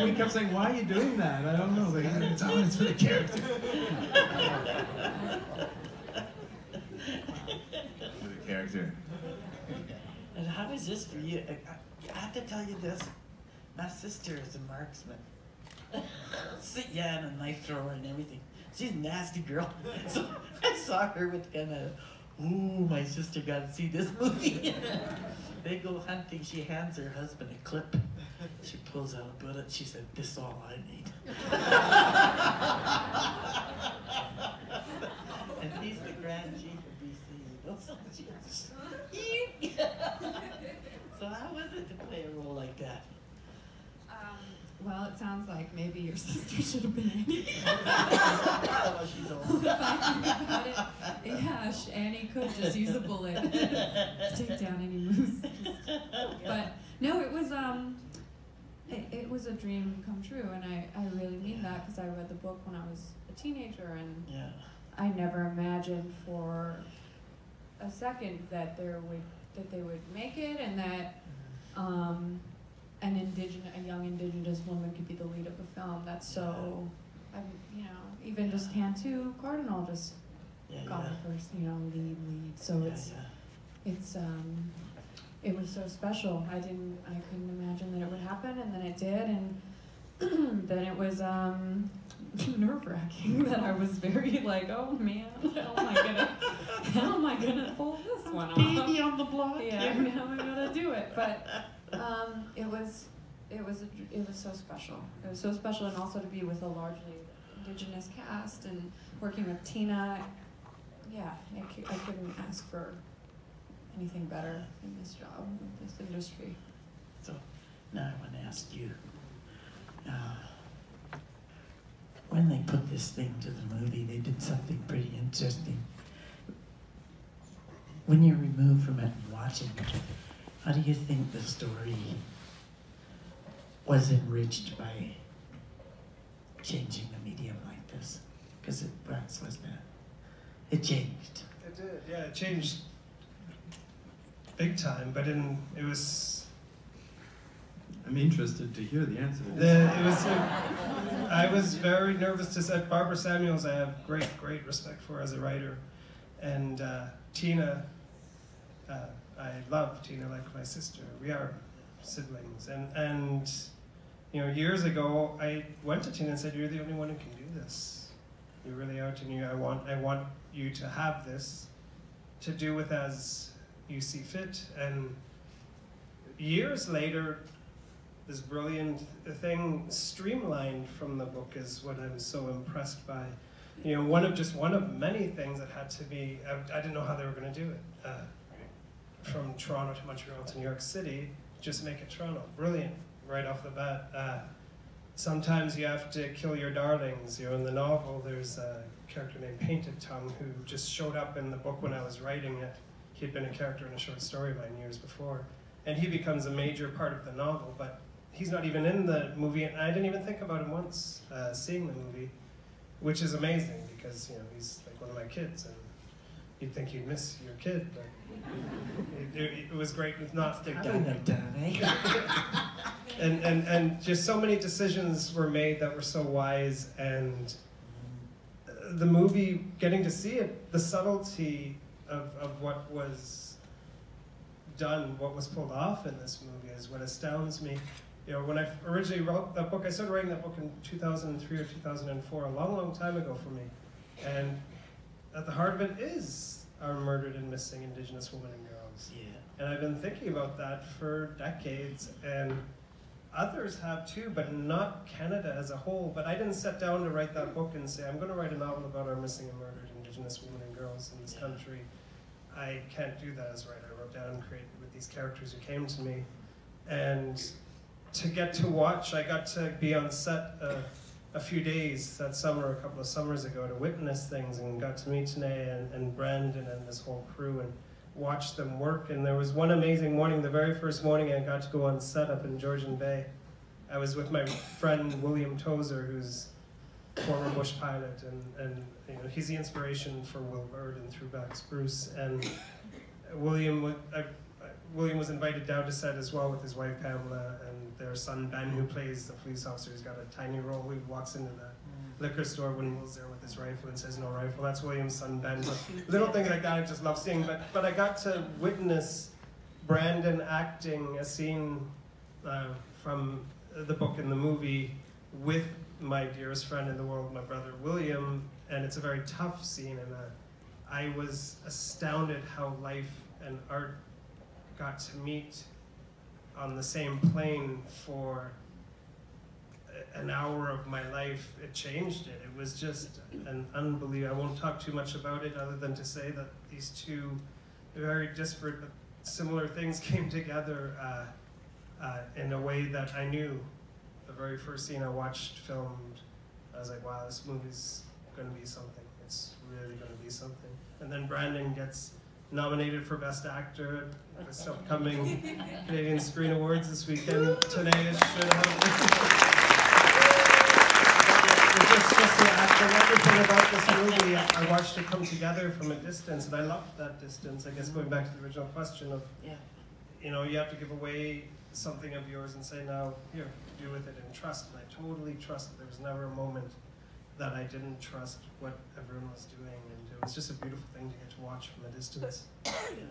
we kept saying, why are you doing that? I don't know. Like, it's for the character. For the character. And how is this for you? I have to tell you this. My sister is a marksman. Yeah, and a knife thrower and everything. She's a nasty girl. So I saw her with kind of, ooh, my sister got to see this movie. They go hunting. She hands her husband a clip. She pulls out a bullet. She said, "This is all I need." And he's the Grand Chief of BC. So how was it to play a role like that? Well, it sounds like maybe your sister should have been Annie. Oh, she's old. If I think about it, yeah, Annie could just use a bullet to take down any moose. But no, it was it was a dream come true, and I really mean that because I read the book when I was a teenager, and I never imagined for a second that they would make it, and that a young indigenous woman could be the lead of a film. That's so, even just Tantu Cardinal just got the first, lead. So it was so special. I couldn't imagine that it would happen, and then it did, and then it was nerve-wracking that I was very like, oh man, how am I gonna pull this one off? Baby on the block. Yeah, now I gotta do it. But it was so special. It was so special, and also to be with a largely indigenous cast and working with Tina. Yeah, I couldn't ask for anything better in this job, in this industry. So now I want to ask you, when they put this thing to the movie, they did something pretty interesting. When you're removed from it and watching it, how do you think the story was enriched by changing the medium like this? Because it perhaps was that. It changed. It did, yeah, it changed big time, but it was... I'm interested to hear the answer to this. I was very nervous to say, Barbara Samuels I have great respect for as a writer, and Tina, I love Tina like my sister. We are siblings, and years ago I went to Tina and said, "You're the only one who can do this. You really are, Tina. I want you to have this, to do with as you see fit." And years later, this brilliant thing streamlined from the book is what I'm so impressed by. One of many things that had to be. I didn't know how they were going to do it. From Toronto to Montreal to New York City, just make it Toronto. Brilliant, right off the bat. Sometimes you have to kill your darlings. In the novel, there's a character named Painted Tongue who just showed up in the book when I was writing it. He had been a character in a short story of mine years before. And he becomes a major part of the novel, but he's not even in the movie, and I didn't even think about him once seeing the movie, which is amazing because he's like one of my kids, and you'd think you'd miss your kid, but it was great with not having them. And just so many decisions were made that were so wise, and the movie, getting to see it, the subtlety of what was done, what was pulled off in this movie is what astounds me. When I originally wrote that book, I started writing that book in 2003 or 2004, a long time ago for me. And at the heart of it is our murdered and missing Indigenous women and girls. Yeah. And I've been thinking about that for decades, and others have too, but not Canada as a whole. But I didn't sit down to write that book and say, I'm going to write a novel about our missing and murdered Indigenous women and girls in this country. I can't do that as a writer. I wrote down and created with these characters who came to me. And to get to watch, I got to be on set a few days that summer, a couple of summers ago, to witness things, and got to meet Tanae and Brandon and this whole crew and watch them work. And there was one amazing morning, the very first morning I got to go on set up in Georgian Bay. I was with my friend William Tozer, who's a former bush pilot, and he's the inspiration for Will Bird and Throughback Spruce. And William was invited down to set as well with his wife Pamela, and their son Ben, who plays the police officer. He's got a tiny role. He walks into the liquor store when Will's there with his rifle and says no rifle. That's William's son Ben. But little things like that I just love seeing. But I got to witness Brandon acting a scene from the book and the movie with my dearest friend in the world, my brother William, and it's a very tough scene, and I was astounded how life and art got to meet on the same plane for an hour of my life. It changed it. It was just an unbelievable. I won't talk too much about it other than to say that these two very disparate but similar things came together in a way that I knew. The very first scene I watched filmed, I was like, wow, this movie's going to be something. It's really going to be something. And then Brandon gets nominated for Best Actor at this upcoming Canadian Screen Awards this weekend. Today should have. Just the other thing about this movie, I watched it come together from a distance, and I loved that distance. I guess going back to the original question of, you know, you have to give away something of yours and say, now, here, do with it and trust. And I totally trusted. There was never a moment that I didn't trust what everyone was doing, and it was just a beautiful thing to get to watch from a distance. Yeah.